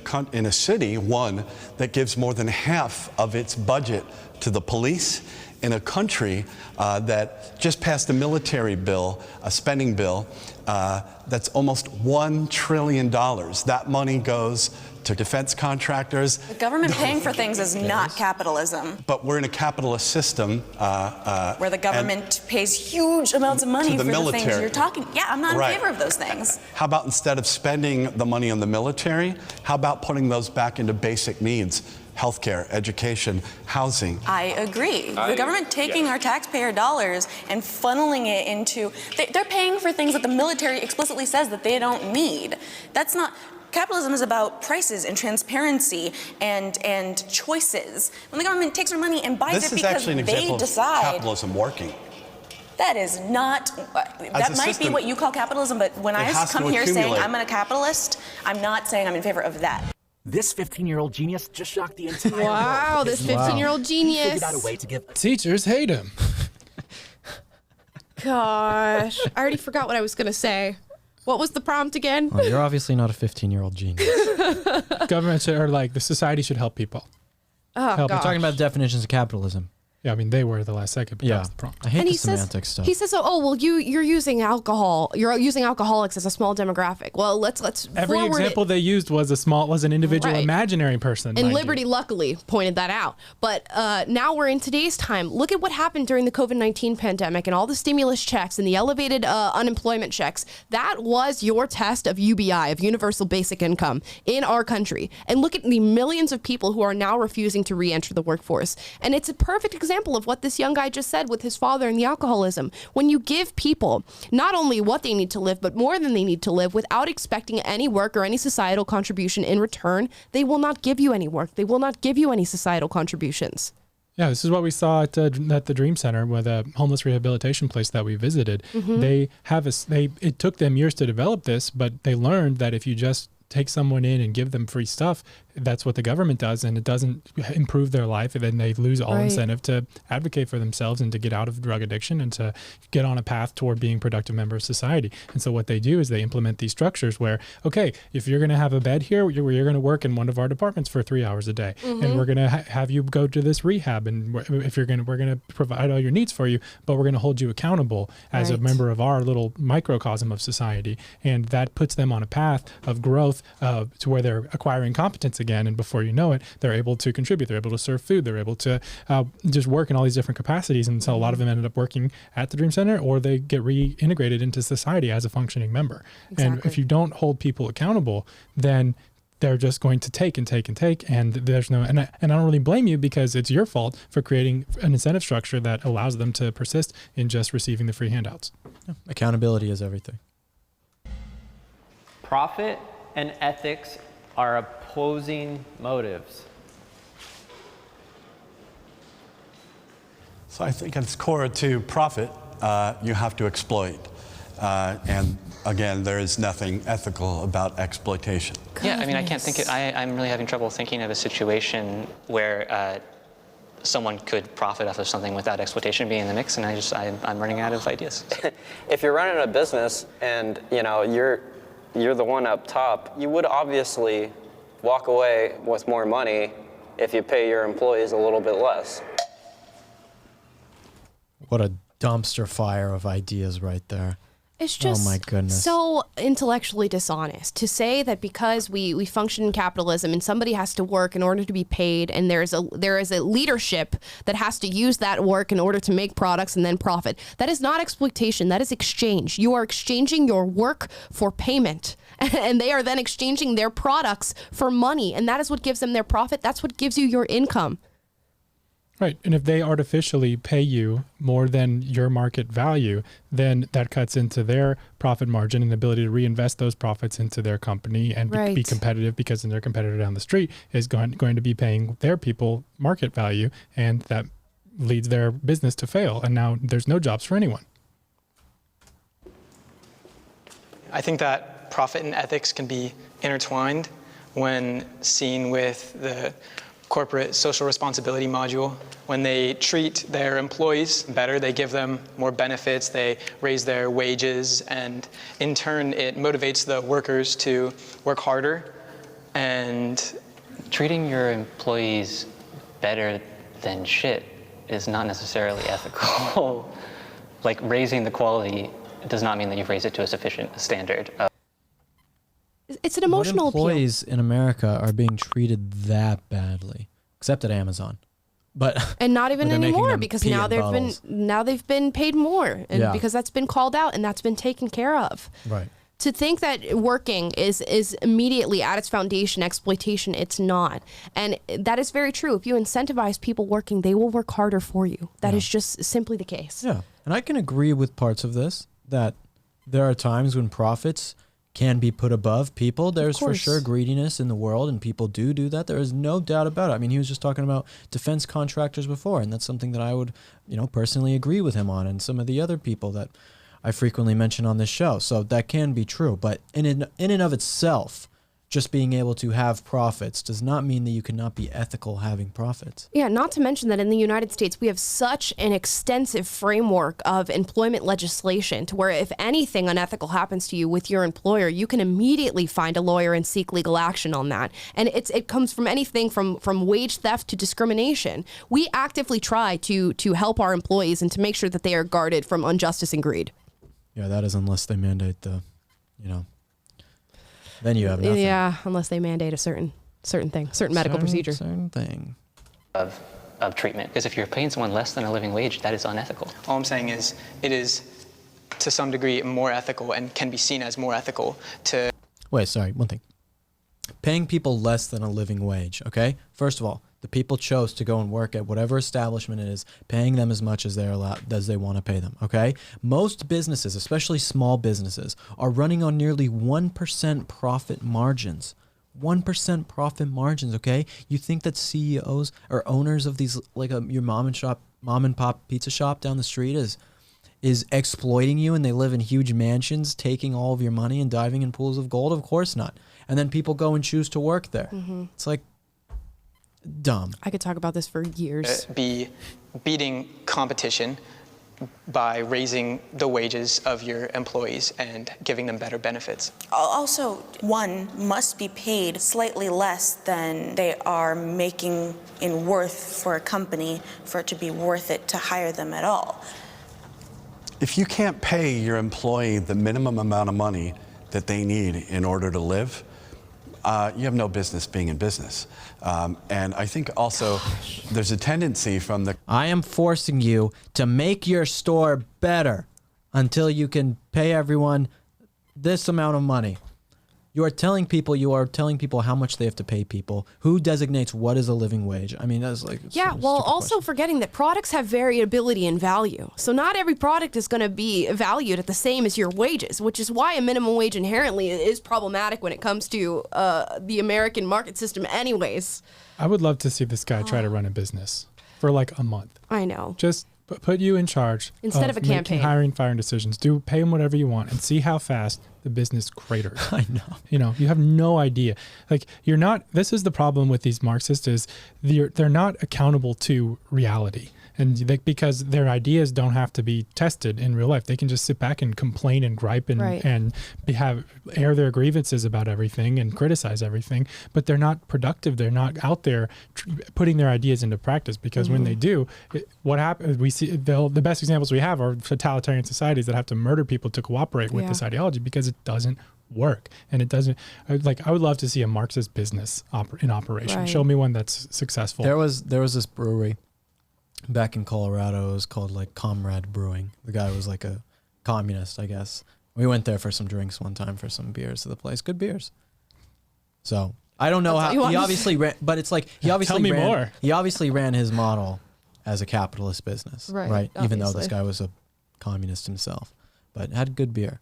[SPEAKER 4] a city, one, that gives more than half of its budget to the police, in a country that just passed a military bill, a spending bill, that's almost $1 trillion. That money goes to defense contractors.
[SPEAKER 5] The government paying for things is not capitalism.
[SPEAKER 4] But we're in a capitalist system.
[SPEAKER 5] Where the government pays huge amounts of money
[SPEAKER 4] to the
[SPEAKER 5] for
[SPEAKER 4] military.
[SPEAKER 5] the things you're talking. Yeah, I'm not
[SPEAKER 4] Right.
[SPEAKER 5] in favor of those things.
[SPEAKER 4] How about instead of spending the money on the military, how about putting those back into basic needs? Healthcare, education, housing.
[SPEAKER 5] I agree. The government taking our taxpayer dollars and funneling it into, they're paying for things that the military explicitly says that they don't need. That's not, capitalism is about prices and transparency and choices. When the government takes our money and buys
[SPEAKER 4] This
[SPEAKER 5] it
[SPEAKER 4] is
[SPEAKER 5] because
[SPEAKER 4] actually an
[SPEAKER 5] they
[SPEAKER 4] example of
[SPEAKER 5] decide,
[SPEAKER 4] capitalism working.
[SPEAKER 5] that is not, that might
[SPEAKER 4] system,
[SPEAKER 5] be what you call capitalism, but when I
[SPEAKER 4] has to
[SPEAKER 5] come here saying
[SPEAKER 4] accumulate.
[SPEAKER 5] I'm a capitalist, I'm not saying I'm in favor of that.
[SPEAKER 11] This 15-year-old genius just shocked the entire world.
[SPEAKER 1] Wow, this 15-year-old genius.
[SPEAKER 11] Figured out a way to give
[SPEAKER 3] Teachers hate him.
[SPEAKER 1] Gosh, I already forgot what I was going to say. What was the prompt again?
[SPEAKER 2] Well, you're obviously not a 15-year-old genius.
[SPEAKER 3] Government should, or like the society should help people.
[SPEAKER 1] Oh,
[SPEAKER 3] Help.
[SPEAKER 1] gosh.
[SPEAKER 2] We're talking about definitions of capitalism.
[SPEAKER 3] Yeah, I mean, they were the last second, but that
[SPEAKER 2] Yeah.
[SPEAKER 3] was the prompt.
[SPEAKER 2] I hate
[SPEAKER 1] And
[SPEAKER 2] the
[SPEAKER 1] he says,
[SPEAKER 2] semantic stuff.
[SPEAKER 1] he says, oh, well, you're using alcohol. You're using alcoholics as a small demographic. Well, let's
[SPEAKER 3] Every
[SPEAKER 1] forward
[SPEAKER 3] example
[SPEAKER 1] it.
[SPEAKER 3] they used was an individual
[SPEAKER 1] Right.
[SPEAKER 3] imaginary person.
[SPEAKER 1] And
[SPEAKER 3] mind you.
[SPEAKER 1] Liberty luckily pointed that out. But now we're in today's time. Look at what happened during the COVID-19 pandemic and all the stimulus checks and the elevated unemployment checks. That was your test of UBI, of universal basic income in our country. And look at the millions of people who are now refusing to re-enter the workforce. And it's a perfect example of what this young guy just said with his father and the alcoholism. When you give people not only what they need to live, but more than they need to live without expecting any work or any societal contribution in return, they will not give you any work. They will not give you any societal contributions.
[SPEAKER 3] Yeah, this is what we saw at the Dream Center, with a homeless rehabilitation place that we visited.
[SPEAKER 1] Mm-hmm.
[SPEAKER 3] They have it took them years to develop this, but they learned that if you just take someone in and give them free stuff, that's what the government does, and it doesn't improve their life, and then they lose all incentive to advocate for themselves and to get out of drug addiction and to get on a path toward being productive member of society. And so what they do is they implement these structures where, okay, if you're going to have a bed here, you're going to work in one of our departments for 3 hours a day, and we're going to have you go to this rehab, and if we're going to provide all your needs for you, but we're going to hold you accountable as a member of our little microcosm of society. And that puts them on a path of growth to where they're acquiring competence again, and before you know it, they're able to contribute, they're able to serve food, they're able to just work in all these different capacities. And so a lot of them ended up working at the Dream Center, or they get reintegrated into society as a functioning member. And if you don't hold people accountable, then they're just going to take and take and take, and there's no, and I don't really blame you, because it's your fault for creating an incentive structure that allows them to persist in just receiving the free handouts.
[SPEAKER 2] Yeah. Accountability is everything.
[SPEAKER 10] Profit and ethics are opposing motives.
[SPEAKER 4] So I think at its core, to profit, you have to exploit. And again, there is nothing ethical about exploitation.
[SPEAKER 6] Yeah, I mean, I can't think it, I'm really having trouble thinking of a situation where someone could profit off of something without exploitation being in the mix, and I'm running out of ideas.
[SPEAKER 7] If you're running a business and you're the one up top, you would obviously walk away with more money if you pay your employees a little bit less.
[SPEAKER 2] What a dumpster fire of ideas right there.
[SPEAKER 1] It's just
[SPEAKER 2] oh my goodness.
[SPEAKER 1] So intellectually dishonest to say that because we function in capitalism and somebody has to work in order to be paid, and there is a leadership that has to use that work in order to make products and then profit. That is not exploitation. That is exchange. You are exchanging your work for payment, and they are then exchanging their products for money, and that is what gives them their profit. That's what gives you your income.
[SPEAKER 3] Right. And if they artificially pay you more than your market value, then that cuts into their profit margin and the ability to reinvest those profits into their company and be competitive, because then their competitor down the street is going to be paying their people market value, and that leads their business to fail. And now there's no jobs for anyone.
[SPEAKER 8] I think that profit and ethics can be intertwined when seen with the corporate social responsibility module. When they treat their employees better, they give them more benefits, they raise their wages, and in turn it motivates the workers to work harder. And
[SPEAKER 6] treating your employees better than shit is not necessarily ethical. Like, raising the quality does not mean that you've raised it to a sufficient standard.
[SPEAKER 1] It's an emotional appeal.
[SPEAKER 2] Employees in America are being treated that badly, except at Amazon.
[SPEAKER 1] And not even anymore, because now they've been paid more, and because that's been called out and that's been taken care of.
[SPEAKER 2] Right.
[SPEAKER 1] To think that working is immediately at its foundation exploitation, it's not. And that is very true. If you incentivize people working, they will work harder for you. That is just simply the case.
[SPEAKER 2] Yeah. And I can agree with parts of this, that there are times when profits can be put above people. There's for sure greediness in the world, and people do that. There is no doubt about it. I mean, he was just talking about defense contractors before, and that's something that I would, personally agree with him on, and some of the other people that I frequently mention on this show. So that can be true. But in and of itself, just being able to have profits does not mean that you cannot be ethical having profits.
[SPEAKER 1] Yeah, not to mention that in the United States, we have such an extensive framework of employment legislation to where if anything unethical happens to you with your employer, you can immediately find a lawyer and seek legal action on that. And it comes from anything from wage theft to discrimination. We actively try to help our employees and to make sure that they are guarded from injustice and greed.
[SPEAKER 2] Yeah, that is unless they mandate the, then you have nothing.
[SPEAKER 1] Yeah, unless they mandate a certain thing, certain medical procedure.
[SPEAKER 2] Certain thing.
[SPEAKER 6] Of treatment. Because if you're paying someone less than a living wage, that is unethical.
[SPEAKER 8] all I'm saying is it is to some degree more ethical and can be seen as more ethical to...
[SPEAKER 2] Wait, sorry, one thing. Paying people less than a living wage, okay? First of all, the people chose to go and work at whatever establishment it is, paying them as much as they're allowed, as they want to pay them, okay? Most businesses, especially small businesses, are running on nearly 1% profit margins. 1% profit margins, okay? You think that CEOs or owners of these, like your mom and pop pizza shop down the street is exploiting you, and they live in huge mansions, taking all of your money and diving in pools of gold? Of course not. and then people go and choose to work there. It's like dumb.
[SPEAKER 1] I could talk about this for years.
[SPEAKER 8] Be beating competition by raising the wages of your employees and giving them better benefits.
[SPEAKER 5] Also, one must be paid slightly less than they are making in worth for a company for it to be worth it to hire them at all.
[SPEAKER 4] If you can't pay your employee the minimum amount of money that they need in order to live, you have no business being in business. And I think also there's a tendency from the...
[SPEAKER 2] I am forcing you to make your store better until you can pay everyone this amount of money. You are telling people how much they have to pay people. Who designates what is a living wage? I mean, that's like...
[SPEAKER 1] Yeah, well, also forgetting that products have variability in value. So not every product is going to be valued at the same as your wages, which is why a minimum wage inherently is problematic when it comes to the American market system anyways.
[SPEAKER 3] I would love to see this guy try to run a business for like a month.
[SPEAKER 1] I know.
[SPEAKER 3] Just put you in charge
[SPEAKER 1] instead of a campaign.
[SPEAKER 3] Making hiring, firing decisions. Pay him whatever you want and see how fast the business craters.
[SPEAKER 2] I know.
[SPEAKER 3] You know, you have no idea. Like, you're not, this is the problem with these Marxists is they're not accountable to reality. And because their ideas don't have to be tested in real life. They can just sit back and complain and gripe and air their grievances about everything and criticize everything. But they're not productive. They're not out there putting their ideas into practice. Because when they do, what happens? We see the best examples we have are totalitarian societies that have to murder people to cooperate with this ideology because it doesn't work. And it doesn't, I would love to see a Marxist business in operation.
[SPEAKER 1] Right.
[SPEAKER 3] Show me one that's successful.
[SPEAKER 2] There was this brewery back in Colorado. It was called like Comrade Brewing. The guy was like a communist, I guess. We went there for some drinks one time for some beers to the place. Good beers. So I don't know how he obviously ran, but it's like he obviously ran his model as a capitalist business, right? Even though this guy was a communist himself, but had good beer.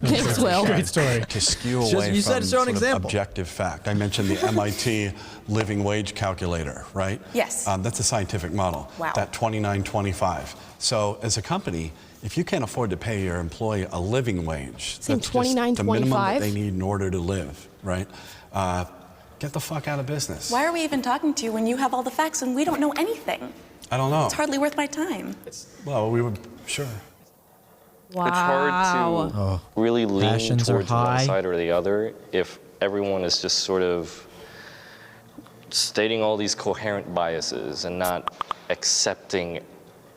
[SPEAKER 1] Thanks, Will.
[SPEAKER 3] Great story.
[SPEAKER 4] To skew away from
[SPEAKER 2] sort of
[SPEAKER 4] objective fact. I mentioned the MIT living wage calculator, right?
[SPEAKER 5] Yes.
[SPEAKER 4] That's a scientific model.
[SPEAKER 5] Wow.
[SPEAKER 4] That 29.25. So as a company, if you can't afford to pay your employee a living wage, that's just the minimum that they need in order to live, right? Get the fuck out of business.
[SPEAKER 5] Why are we even talking to you when you have all the facts and we don't know anything?
[SPEAKER 4] I don't know.
[SPEAKER 5] It's hardly worth my time.
[SPEAKER 4] Well, we would, sure.
[SPEAKER 1] Wow.
[SPEAKER 9] It's hard to really lean towards one side or the other if everyone is just sort of stating all these coherent biases and not accepting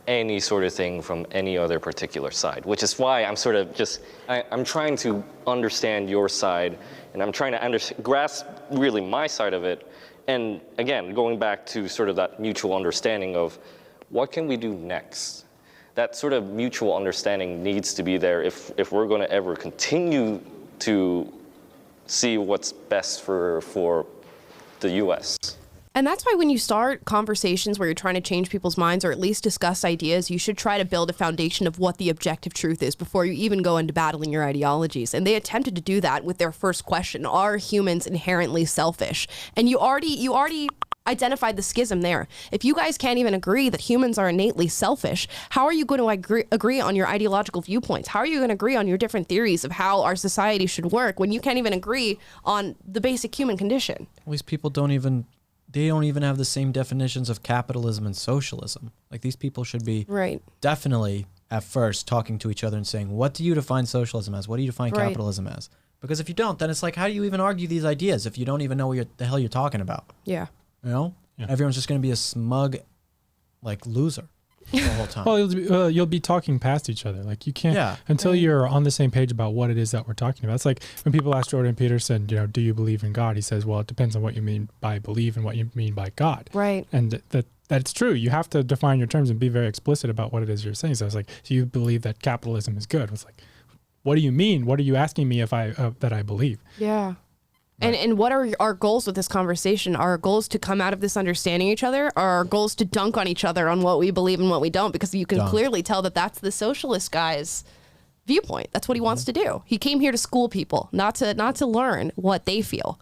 [SPEAKER 9] any sort of thing from any other particular side, which is why I'm sort of just, I'm trying to understand your side, and I'm trying to grasp really my side of it. And again, going back to sort of that mutual understanding of what can we do next? That sort of mutual understanding needs to be there if we're going to ever continue to see what's best for the U.S.
[SPEAKER 1] And that's why when you start conversations where you're trying to change people's minds or at least discuss ideas, you should try to build a foundation of what the objective truth is before you even go into battling your ideologies. And they attempted to do that with their first question: are humans inherently selfish? And you already identified the schism there. If you guys can't even agree that humans are innately selfish, how are you going to agree on your ideological viewpoints? How are you going to agree on your different theories of how our society should work when you can't even agree on the basic human condition?
[SPEAKER 2] Well, these people don't even have the same definitions of capitalism and socialism. Like, these people should be definitely at first talking to each other and saying, what do you define socialism as? What do you define capitalism as? Because if you don't, then it's like, how do you even argue these ideas if you don't even know what the hell you're talking about?
[SPEAKER 1] Yeah.
[SPEAKER 2] You know? Yeah. Everyone's just going to be a smug, like, loser the whole time.
[SPEAKER 3] Well, you'll be talking past each other. Like, you can't until you're on the same page about what it is that we're talking about. It's like when people ask Jordan Peterson, do you believe in God? He says, well, it depends on what you mean by believe and what you mean by God.
[SPEAKER 1] Right.
[SPEAKER 3] And that's true. You have to define your terms and be very explicit about what it is you're saying. So I was like, so you believe that capitalism is good? I was like, what do you mean? What are you asking me if that I believe?
[SPEAKER 1] Yeah. And what are our goals with this conversation? Are our goals to come out of this understanding each other? Or are our goals to dunk on each other on what we believe and what we don't? Because you can clearly tell that that's the socialist guy's viewpoint. That's what he wants to do. He came here to school people, not to learn what they feel.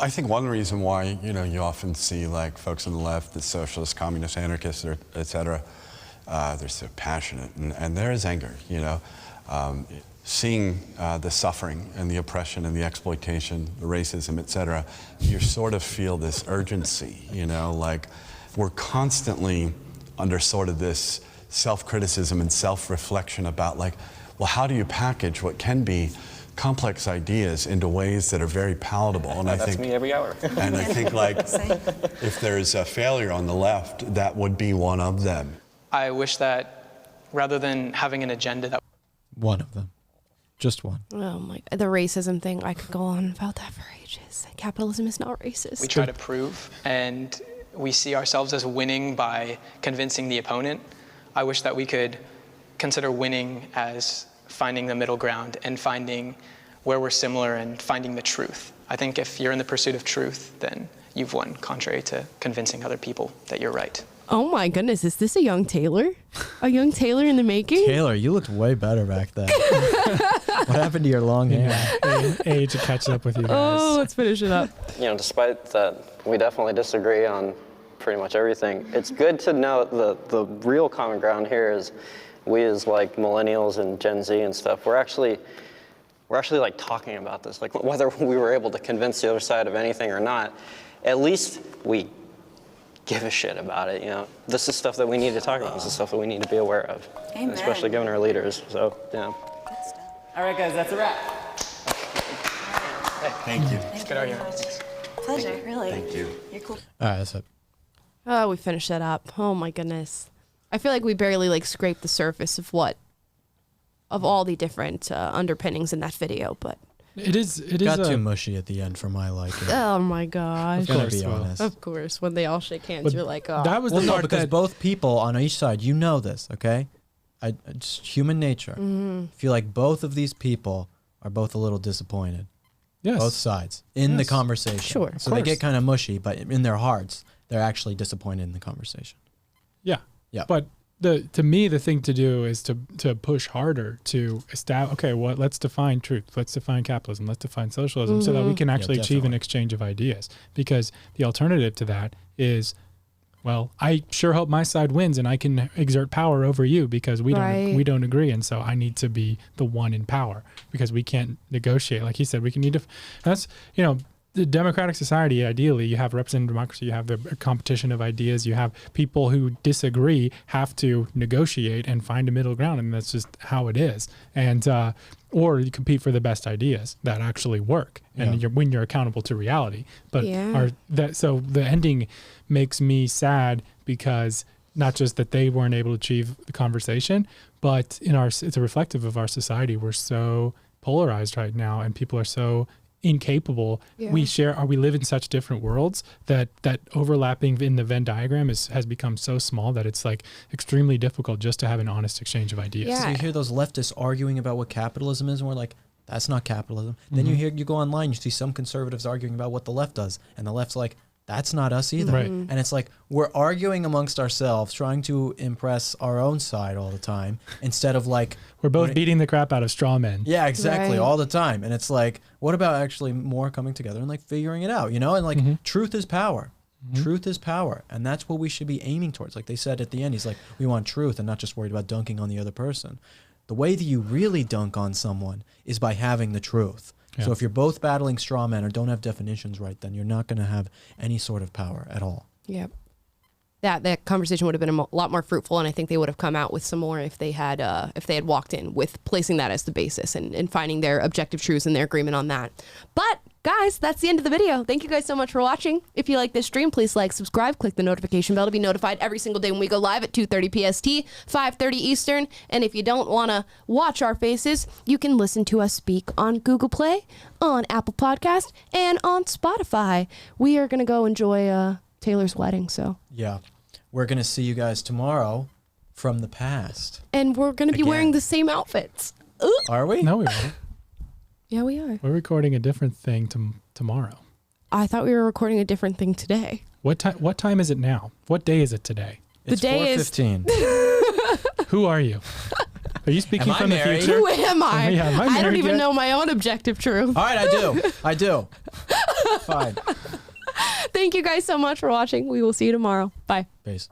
[SPEAKER 4] I think one reason why, you often see like folks on the left, the socialists, communists, anarchists, et cetera, they're so passionate, and there is anger, seeing the suffering and the oppression and the exploitation, the racism, et cetera, you sort of feel this urgency, you know, like we're constantly under sort of this self-criticism and self-reflection about like, well, how do you package what can be complex ideas into ways that are very palatable? And
[SPEAKER 9] That's me every hour.
[SPEAKER 4] And I think like, if there's a failure on the left, that would be one of them.
[SPEAKER 8] I wish that rather than having an agenda that
[SPEAKER 2] One of them. Just one.
[SPEAKER 1] Oh my, the racism thing, I could go on about that for ages. Capitalism is not racist.
[SPEAKER 8] we try to prove, and we see ourselves as winning by convincing the opponent, I wish that we could consider winning as finding the middle ground and finding where we're similar and finding the truth. I think if you're in the pursuit of truth, then you've won, contrary to convincing other people that you're right.
[SPEAKER 1] Oh my goodness, is this a young Taylor? A young Taylor in the making?
[SPEAKER 2] Taylor, you looked way better back then. What happened to your long hair?
[SPEAKER 3] Age catches up with you guys.
[SPEAKER 1] Oh, let's finish it up.
[SPEAKER 7] You know, despite that we definitely disagree on pretty much everything, it's good to note the real common ground here is we as like millennials and Gen Z and stuff, we're actually like talking about this, like whether we were able to convince the other side of anything or not, at least we give a shit about it, you know. This is stuff that we need to talk about. This is stuff that we need to be aware of.
[SPEAKER 5] Amen.
[SPEAKER 7] Especially given our leaders, so, yeah.
[SPEAKER 10] All right, guys, that's a wrap.
[SPEAKER 4] Thank you.
[SPEAKER 8] Good argument.
[SPEAKER 5] Pleasure, really.
[SPEAKER 4] Thank you.
[SPEAKER 5] You're cool.
[SPEAKER 2] All right, that's it.
[SPEAKER 1] Oh, we finished that up. Oh my goodness. I feel like we barely like scraped the surface of all the different underpinnings in that video, but
[SPEAKER 3] It
[SPEAKER 2] Got too mushy at the end for my liking.
[SPEAKER 1] oh my gosh.
[SPEAKER 2] I'm gonna be honest.
[SPEAKER 1] Of course, when they all shake hands,
[SPEAKER 3] But
[SPEAKER 1] you're like, oh.
[SPEAKER 3] that was
[SPEAKER 2] Well,
[SPEAKER 3] the
[SPEAKER 2] no,
[SPEAKER 3] part
[SPEAKER 2] because
[SPEAKER 3] that
[SPEAKER 2] both people on each side, you know this, okay? Just human nature.
[SPEAKER 1] Mm-hmm.
[SPEAKER 2] I feel like both of these people are both a little disappointed.
[SPEAKER 3] yes.
[SPEAKER 2] Both sides in the
[SPEAKER 3] Yes.
[SPEAKER 2] conversation.
[SPEAKER 1] Sure, of
[SPEAKER 2] So they get
[SPEAKER 1] course.
[SPEAKER 2] kind of mushy, but in their hearts, they're actually disappointed in the conversation.
[SPEAKER 3] Yeah.
[SPEAKER 2] Yeah.
[SPEAKER 3] But to me, the thing to do is to push harder to establish, okay, let's define truth. Let's define capitalism. Let's define socialism so that we can actually achieve an
[SPEAKER 2] definitely.
[SPEAKER 3] exchange of ideas. Because the alternative to that is, well, I sure hope my side wins and I can exert power over you because we don't agree. And so I need to be the one in power because we can't negotiate. Like he said, that's, you know, the democratic society, ideally, you have representative democracy, you have the competition of ideas, you have people who disagree have to negotiate and find a middle ground, and that's just how it is. And or you compete for the best ideas that actually work, and when you're accountable to reality. But so the ending makes me sad because not just that they weren't able to achieve the conversation, but it's a reflective of our society. We're so polarized right now, and people are so incapable. We live in such different worlds that overlapping in the Venn diagram has become so small that it's like extremely difficult just to have an honest exchange of ideas.
[SPEAKER 1] Yeah.
[SPEAKER 2] So you hear those leftists arguing about what capitalism is, and we're like, that's not capitalism. Then you go online, you see some conservatives arguing about what the left does, and the left's like, that's not us either.
[SPEAKER 3] Right.
[SPEAKER 2] And it's like we're arguing amongst ourselves, trying to impress our own side all the time, instead of like
[SPEAKER 3] We're both beating the crap out of straw men.
[SPEAKER 2] yeah, exactly,
[SPEAKER 1] Right.
[SPEAKER 2] all the time. And it's like, what about actually more coming together and like figuring it out, you know? And like truth is power. Truth is power, and that's what we should be aiming towards. Like they said at the end, he's like, we want truth and not just worried about dunking on the other person. The way that you really dunk on someone is by having the truth.
[SPEAKER 3] Yeah.
[SPEAKER 2] So if you're both battling straw men or don't have definitions right, then you're not going to have any sort of power at all.
[SPEAKER 1] Yep. That conversation would have been a lot more fruitful, and I think they would have come out with some more if they had walked in with placing that as the basis and finding their objective truths and their agreement on that. But guys, that's the end of the video. Thank you guys so much for watching. If you like this stream, please like, subscribe, click the notification bell to be notified every single day when we go live at 2:30 PST, 5:30 Eastern. And if you don't want to watch our faces, you can listen to us speak on Google Play, on Apple Podcast, and on Spotify. We are going to go enjoy Taylor's wedding, so.
[SPEAKER 2] Yeah. We're going to see you guys tomorrow from the past.
[SPEAKER 1] And we're going to be
[SPEAKER 2] Again.
[SPEAKER 1] wearing the same outfits. Ooh.
[SPEAKER 2] Are we?
[SPEAKER 3] No, we won't.
[SPEAKER 1] Yeah, we are.
[SPEAKER 3] We're recording a different thing tomorrow.
[SPEAKER 1] I thought we were recording a different thing today.
[SPEAKER 3] What time is it now? What day is it today?
[SPEAKER 2] It's
[SPEAKER 1] day is-
[SPEAKER 2] 4:15.
[SPEAKER 3] Who are you? Are you speaking
[SPEAKER 2] Am I
[SPEAKER 3] from
[SPEAKER 2] married?
[SPEAKER 3] the future?
[SPEAKER 1] Who am I?
[SPEAKER 3] Yeah, am I
[SPEAKER 1] I don't
[SPEAKER 3] married
[SPEAKER 1] even
[SPEAKER 3] yet?
[SPEAKER 1] know my own objective truth.
[SPEAKER 2] All right, I do. Fine.
[SPEAKER 1] Thank you guys so much for watching. We will see you tomorrow. Bye.
[SPEAKER 2] Peace.